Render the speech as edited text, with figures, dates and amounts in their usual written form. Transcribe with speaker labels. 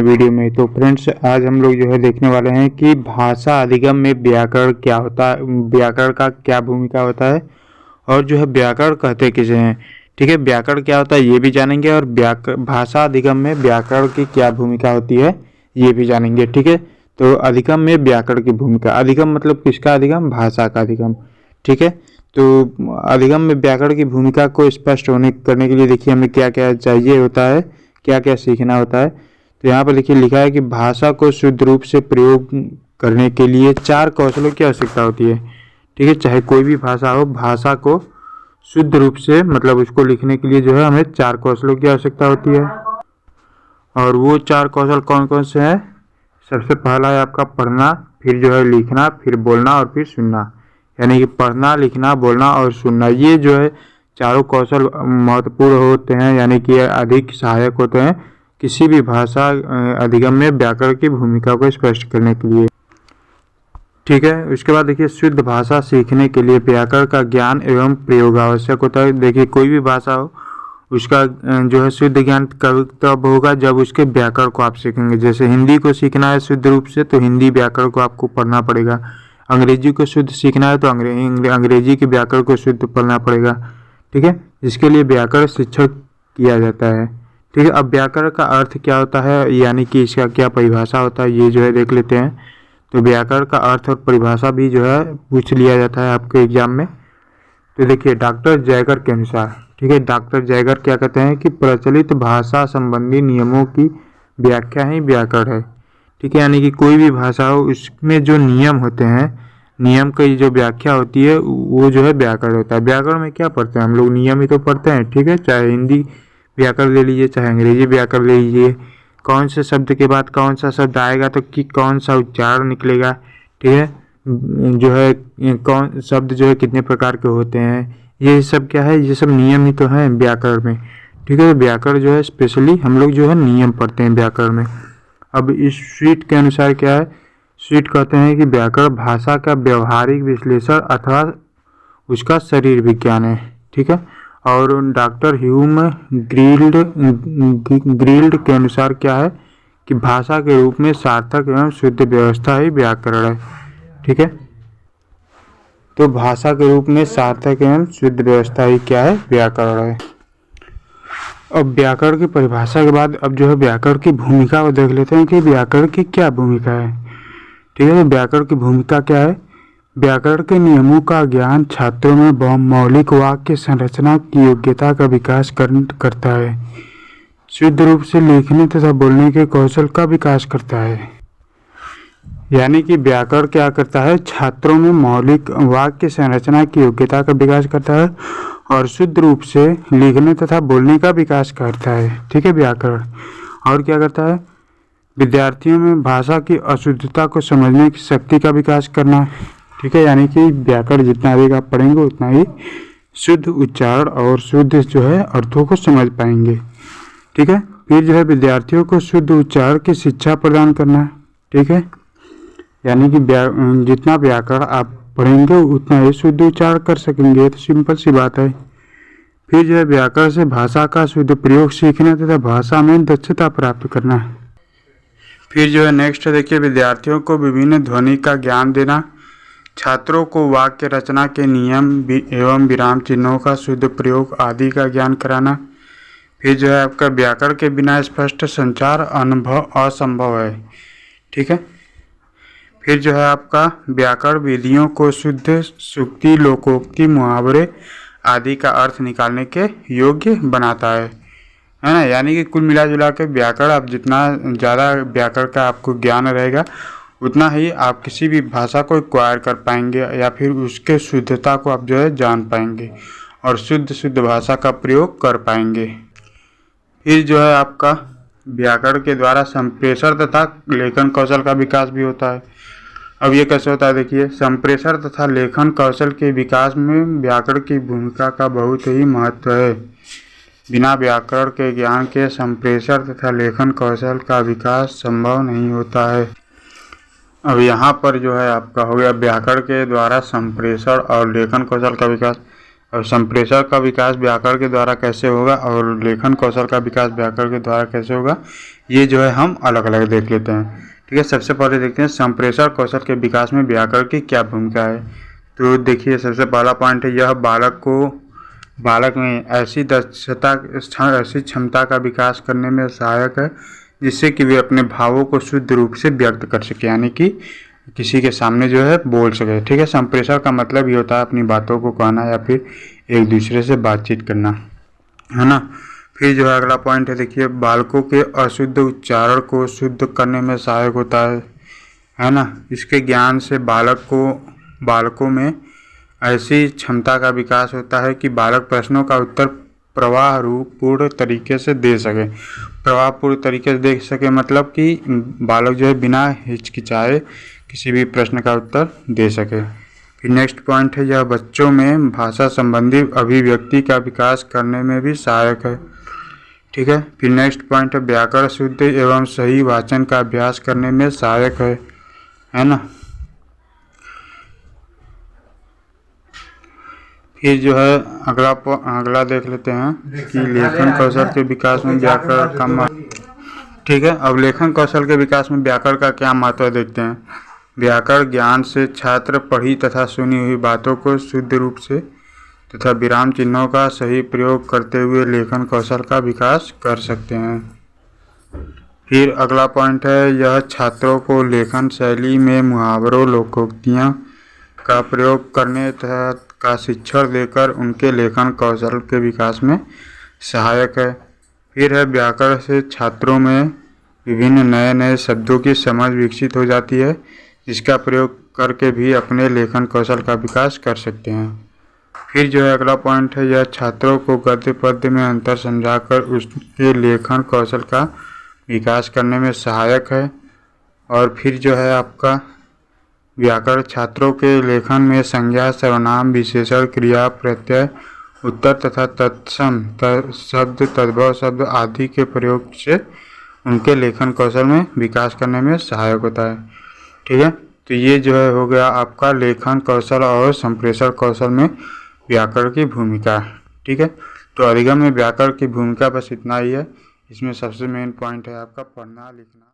Speaker 1: Video में। तो friends, आज हम लोग जो है देखने वाले हैं कि भाषा अधिगम में व्याकरण क्या होता है, व्याकरण का क्या भूमिका होता है और जो है व्याकरण कहते किसे हैं। ठीक है, व्याकरण क्या होता है ये भी जानेंगे और भाषा अधिगम में व्याकरण की क्या भूमिका होती है ये भी जानेंगे। ठीक है, तो अधिगम में व्याकरण की भूमिका, अधिगम मतलब किसका अधिगम, भाषा का अधिगम। ठीक है, तो अधिगम में व्याकरण की भूमिका को स्पष्ट करने के लिए देखिए हमें क्या क्या चाहिए होता है, क्या क्या सीखना होता है। तो यहाँ पर देखिए लिखा है कि भाषा को शुद्ध रूप से प्रयोग करने के लिए 4 कौशलों की आवश्यकता होती है। ठीक है, चाहे कोई भी भाषा हो, भाषा को शुद्ध रूप से मतलब उसको लिखने के लिए जो है हमें 4 कौशलों की आवश्यकता होती है। और वो 4 कौशल कौन कौन से हैं? सबसे पहला है आपका पढ़ना, फिर जो है लिखना, फिर बोलना और फिर सुनना। यानी कि पढ़ना, लिखना, बोलना और सुनना, ये जो है चारों कौशल महत्वपूर्ण होते हैं, यानी कि अधिक सहायक होते हैं किसी भी भाषा अधिगम में व्याकरण की भूमिका को स्पष्ट करने के लिए। ठीक है, उसके बाद देखिए शुद्ध भाषा सीखने के लिए व्याकरण का ज्ञान एवं प्रयोग आवश्यक होता है। देखिए कोई भी भाषा हो उसका जो है शुद्ध ज्ञान तब होगा जब उसके व्याकरण को आप सीखेंगे। जैसे हिंदी को सीखना है शुद्ध रूप से तो हिंदी व्याकरण को आपको पढ़ना पड़ेगा। अंग्रेजी को शुद्ध सीखना है तो अंग्रेजी के व्याकरण को शुद्ध पढ़ना पड़ेगा। ठीक है, इसके लिए व्याकरण शिक्षण किया जाता है। ठीक है, अब व्याकरण का अर्थ क्या होता है, यानी कि इसका क्या परिभाषा होता है ये जो है देख लेते हैं। तो व्याकरण का अर्थ और परिभाषा भी जो है पूछ लिया जाता है आपके एग्जाम में। तो देखिए डॉक्टर जयगर के अनुसार, ठीक है, डॉक्टर जयगर क्या कहते हैं कि प्रचलित भाषा संबंधी नियमों की व्याख्या ही व्याकरण है। ठीक है, यानी कि कोई भी भाषा हो उसमें जो नियम होते हैं, नियम की जो व्याख्या होती है वो जो है व्याकरण होता है। व्याकरण में क्या पढ़ते हैं हम लोग, नियम ही तो पढ़ते हैं। ठीक है, चाहे हिंदी व्याकरण ले लीजिए, चाहे अंग्रेजी व्याकरण ले लीजिए, कौन से शब्द के बाद कौन सा शब्द आएगा तो कि कौन सा उच्चारण निकलेगा। ठीक है, जो है कौन शब्द जो है कितने प्रकार के होते हैं, ये सब क्या है, ये सब नियम ही तो है व्याकरण में। ठीक है, तो व्याकरण जो है स्पेशली हम लोग जो है नियम पढ़ते हैं व्याकरण में। अब इस शीट के अनुसार क्या है, शीट कहते हैं कि व्याकरण भाषा का व्यवहारिक विश्लेषण अथवा उसका शरीर विज्ञान है। ठीक है, और डॉक्टर ह्यूम ग्रील्ड के अनुसार क्या है कि भाषा के रूप में सार्थक एवं शुद्ध व्यवस्था ही व्याकरण है। ठीक है, तो भाषा के रूप में सार्थक एवं शुद्ध व्यवस्था ही क्या है, व्याकरण है। अब व्याकरण की परिभाषा के बाद अब जो है व्याकरण की भूमिका को देख लेते हैं कि व्याकरण की क्या भूमिका है। ठीक है, तो व्याकरण की भूमिका क्या है, व्याकरण के नियमों का ज्ञान छात्रों में मौलिक वाक्य संरचना की योग्यता का विकास करता है, शुद्ध रूप से लिखने तथा बोलने के कौशल का विकास करता है। यानी कि व्याकरण क्या करता है, छात्रों में मौलिक वाक्य संरचना की योग्यता का विकास करता है और शुद्ध रूप से लिखने तथा बोलने का विकास करता है। ठीक है, व्याकरण और क्या करता है, विद्यार्थियों में भाषा की अशुद्धता को समझने की शक्ति का विकास करना। ठीक है, यानी कि व्याकरण जितना अधिक आप पढ़ेंगे उतना ही शुद्ध उच्चारण और शुद्ध जो है अर्थों को समझ पाएंगे। ठीक है, फिर जो है विद्यार्थियों को शुद्ध उच्चारण की शिक्षा प्रदान करना। ठीक है, यानी कि जितना व्याकरण आप पढ़ेंगे उतना ही शुद्ध उच्चारण कर सकेंगे, तो सिंपल सी बात है। फिर जो है व्याकरण से भाषा का शुद्ध प्रयोग सीखना तथा भाषा में दक्षता प्राप्त करना। फिर जो है नेक्स्ट देखिए विद्यार्थियों को विभिन्न ध्वनि का ज्ञान देना, छात्रों को वाक्य रचना के नियम एवं विराम चिन्हों का शुद्ध प्रयोग आदि का ज्ञान कराना। फिर जो है आपका व्याकरण के बिना स्पष्ट संचार अनुभव असंभव है। ठीक है, फिर जो है आपका व्याकरण विधियों को शुद्ध सूक्ति, लोकोक्ति, मुहावरे आदि का अर्थ निकालने के योग्य बनाता है ना। यानी कि कुल मिला जुला के व्याकरण, आप जितना ज़्यादा व्याकरण का आपको ज्ञान रहेगा उतना ही आप किसी भी भाषा को एक्वायर कर पाएंगे या फिर उसके शुद्धता को आप जो है जान पाएंगे और शुद्ध भाषा का प्रयोग कर पाएंगे। फिर जो है आपका व्याकरण के द्वारा संप्रेषण तथा लेखन कौशल का विकास भी होता है। अब ये कैसे होता है, देखिए संप्रेषण तथा लेखन कौशल के विकास में व्याकरण की भूमिका का बहुत ही महत्व है। बिना व्याकरण के ज्ञान के संप्रेषण तथा लेखन कौशल का विकास संभव नहीं होता है। अब यहाँ पर जो है आपका हो गया व्याकरण के द्वारा संप्रेषण और लेखन कौशल का विकास। और संप्रेषण का विकास व्याकरण के द्वारा कैसे होगा और लेखन कौशल का विकास व्याकरण के द्वारा कैसे होगा, ये जो है हम अलग अलग देख लेते हैं। ठीक है, सबसे पहले देखते हैं संप्रेषण कौशल के विकास में व्याकरण की क्या भूमिका है। तो देखिए, सबसे पहला पॉइंट है, यह बालक में ऐसी क्षमता का विकास करने में सहायक है जिससे कि वे अपने भावों को शुद्ध रूप से व्यक्त कर सके, यानी कि किसी के सामने जो है बोल सके। ठीक है, संप्रेषण का मतलब ये होता है अपनी बातों को कहना या फिर एक दूसरे से बातचीत करना, है ना। फिर जो है अगला पॉइंट है, देखिए, बालकों के अशुद्ध उच्चारण को शुद्ध करने में सहायक होता है ना। इसके ज्ञान से बालकों में ऐसी क्षमता का विकास होता है कि बालक प्रश्नों का उत्तर प्रवाहपूर्ण तरीके से दे सके। प्रवाहपूर्ण तरीके से दे सके मतलब कि बालक जो है बिना हिचकिचाए किसी भी प्रश्न का उत्तर दे सके। फिर नेक्स्ट पॉइंट है, यह बच्चों में भाषा संबंधी अभिव्यक्ति का विकास करने में भी सहायक है। ठीक है, फिर नेक्स्ट पॉइंट है, व्याकरण शुद्ध एवं सही वाचन का अभ्यास करने में सहायक है ना। फिर जो है अगला देख लेते हैं कि लेखन कौशल के विकास में व्याकरण का ठीक है, अब लेखन कौशल के विकास में व्याकरण का क्या महत्व देखते हैं। व्याकरण ज्ञान से छात्र पढ़ी तथा सुनी हुई बातों को शुद्ध रूप से तथा विराम चिन्हों का सही प्रयोग करते हुए लेखन कौशल का विकास कर सकते हैं। फिर अगला पॉइंट है, यह छात्रों को लेखन शैली में मुहावरों, लोकोक्तियाँ का प्रयोग करने तथा का शिक्षण देकर उनके लेखन कौशल के विकास में सहायक है। फिर है, व्याकरण से छात्रों में विभिन्न नए नए शब्दों की समझ विकसित हो जाती है जिसका प्रयोग करके भी अपने लेखन कौशल का विकास कर सकते हैं। फिर जो है अगला पॉइंट है, यह छात्रों को गद्य पद्य में अंतर समझाकर उसके लेखन कौशल का विकास करने में सहायक है। और फिर जो है आपका व्याकरण छात्रों के लेखन में संज्ञा, सर्वनाम, विशेषण, क्रिया, प्रत्यय, उत्तर तथा तत्सम शब्द, तद्भव शब्द आदि के प्रयोग से उनके लेखन कौशल में विकास करने में सहायक होता है। ठीक है, तो ये जो है हो गया आपका लेखन कौशल और संप्रेषण कौशल में व्याकरण की भूमिका। ठीक है, तो अधिगम में व्याकरण की भूमिका बस इतना ही है। इसमें सबसे मेन पॉइंट है आपका पढ़ना लिखना।